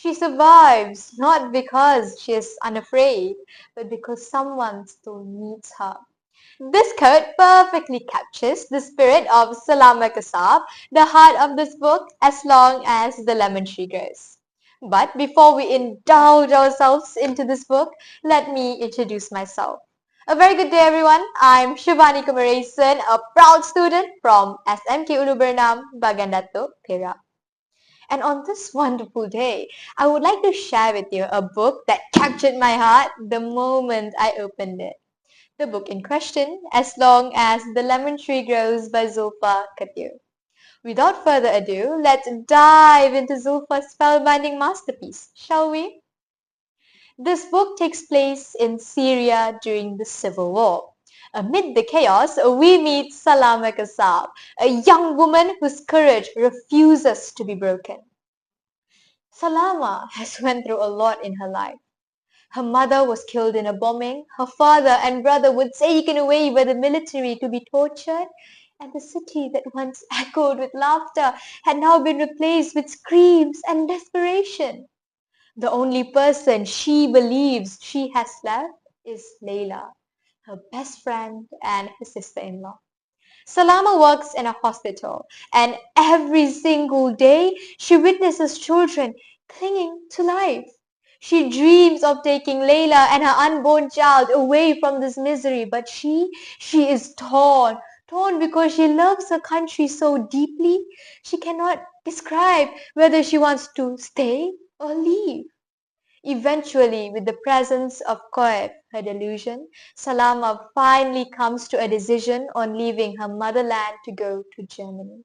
She survives not because she is unafraid, but because someone still needs her. This quote perfectly captures the spirit of Salama Kasab, the heart of this book, as long as the lemon tree grows. But before we indulge ourselves into this book, let me introduce myself. A very good day, everyone. I'm Shivani Kumaresan, a proud student from SMK Ulu BERNAM, Bagandato, Perak. And on this wonderful day, I would like to share with you a book that captured my heart the moment I opened it. The book in question, As Long as the Lemon Tree Grows by Zulfa Kadir. Without further ado, let's dive into Zulfa's spellbinding masterpiece, shall we? This book takes place in Syria during the Civil War. Amid the chaos, we meet Salama Kassab, a young woman whose courage refuses to be broken. Salama has went through a lot in her life. Her mother was killed in a bombing. Her father and brother were taken away by the military to be tortured. And the city that once echoed with laughter had now been replaced with screams and desperation. The only person she believes she has left is Layla, her best friend and her sister-in-law. Salama works in a hospital, and every single day she witnesses children clinging to life. She dreams of taking Layla and her unborn child away from this misery, but she is torn because she loves her country so deeply, she cannot describe whether she wants to stay or leave. Eventually, with the presence of Koef, her delusion, Salama finally comes to a decision on leaving her motherland to go to Germany.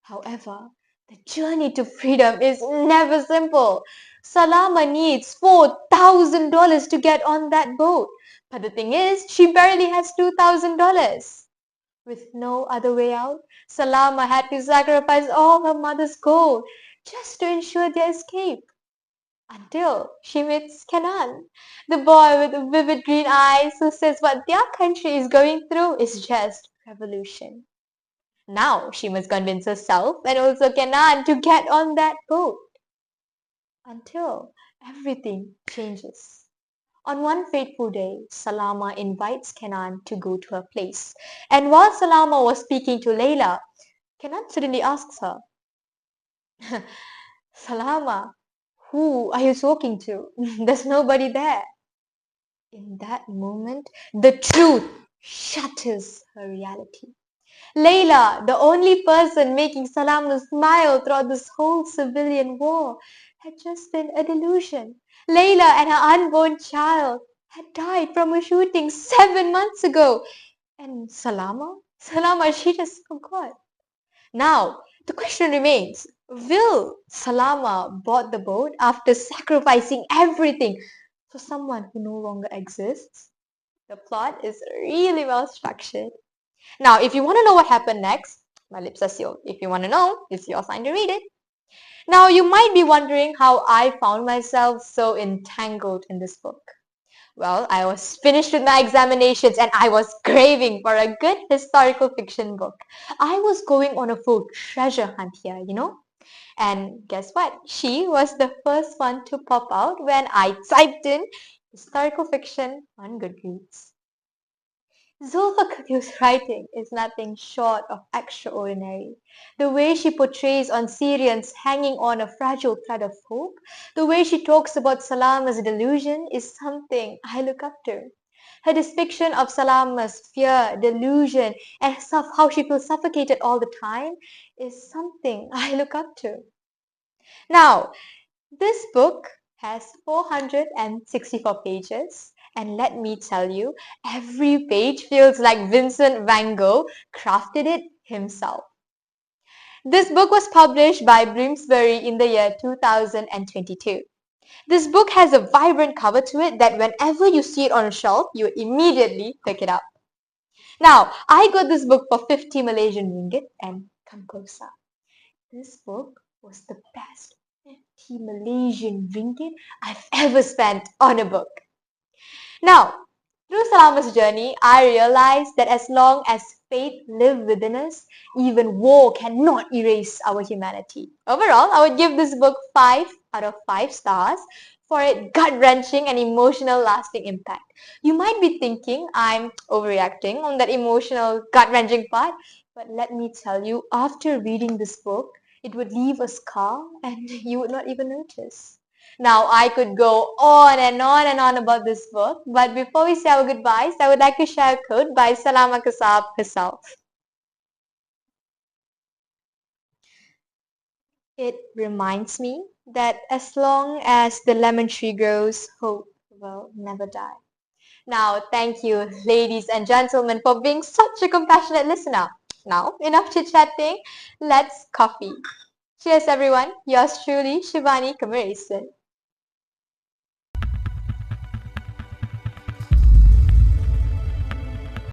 However, the journey to freedom is never simple. Salama needs $4,000 to get on that boat. But the thing is, she barely has $2,000. With no other way out, Salama had to sacrifice all her mother's gold just to ensure their escape. Until she meets Kenan, the boy with vivid green eyes who says what their country is going through is just revolution. Now she must convince herself and also Kenan to get on that boat. Until everything changes. On one fateful day, Salama invites Kenan to go to her place. And while Salama was speaking to Layla, Kenan suddenly asks her, Salama, who are you talking to? There's nobody there. In that moment, the truth shatters her reality. Layla, the only person making Salama smile throughout this whole civilian war, had just been a delusion. Layla and her unborn child had died from a shooting 7 months ago. And Salama, she just forgot. Now, the question remains, will Salama board the boat after sacrificing everything for someone who no longer exists? The plot is really well structured. Now, if you want to know what happened next, my lips are sealed. If you want to know, it's your sign to read it. Now, you might be wondering how I found myself so entangled in this book. Well, I was finished with my examinations and I was craving for a good historical fiction book. I was going on a full treasure hunt here, you know. And guess what? She was the first one to pop out when I typed in historical fiction on Goodreads. Zulfa Kadir's writing is nothing short of extraordinary. The way she portrays on Syrians hanging on a fragile thread of hope, the way she talks about Salama's delusion is something I look up to. Her depiction of Salama's fear, delusion, and how she feels suffocated all the time is something I look up to. Now, this book has 464 pages, and let me tell you, every page feels like Vincent van Gogh crafted it himself. This book was published by Bloomsbury in the year 2022. This book has a vibrant cover to it that whenever you see it on a shelf, you immediately pick it up. Now, I got this book for 50 Malaysian ringgit and come closer. This book was the best 50 Malaysian ringgit I've ever spent on a book. Now, through Salama's journey, I realized that as long as faith lives within us, even war cannot erase our humanity. Overall, I would give this book 5 out of 5 stars for its gut-wrenching and emotional lasting impact. You might be thinking I'm overreacting on that emotional gut-wrenching part, but let me tell you, after reading this book, it would leave a scar and you would not even notice. Now, I could go on and on and on about this book, but before we say our goodbyes, I would like to share a quote by Salama Kassab herself. It reminds me that as long as the lemon tree grows, hope will never die. Now, thank you, ladies and gentlemen, for being such a compassionate listener. Now, enough chit-chatting, let's coffee. Cheers, everyone. Yours truly, Shivani Kamarasan.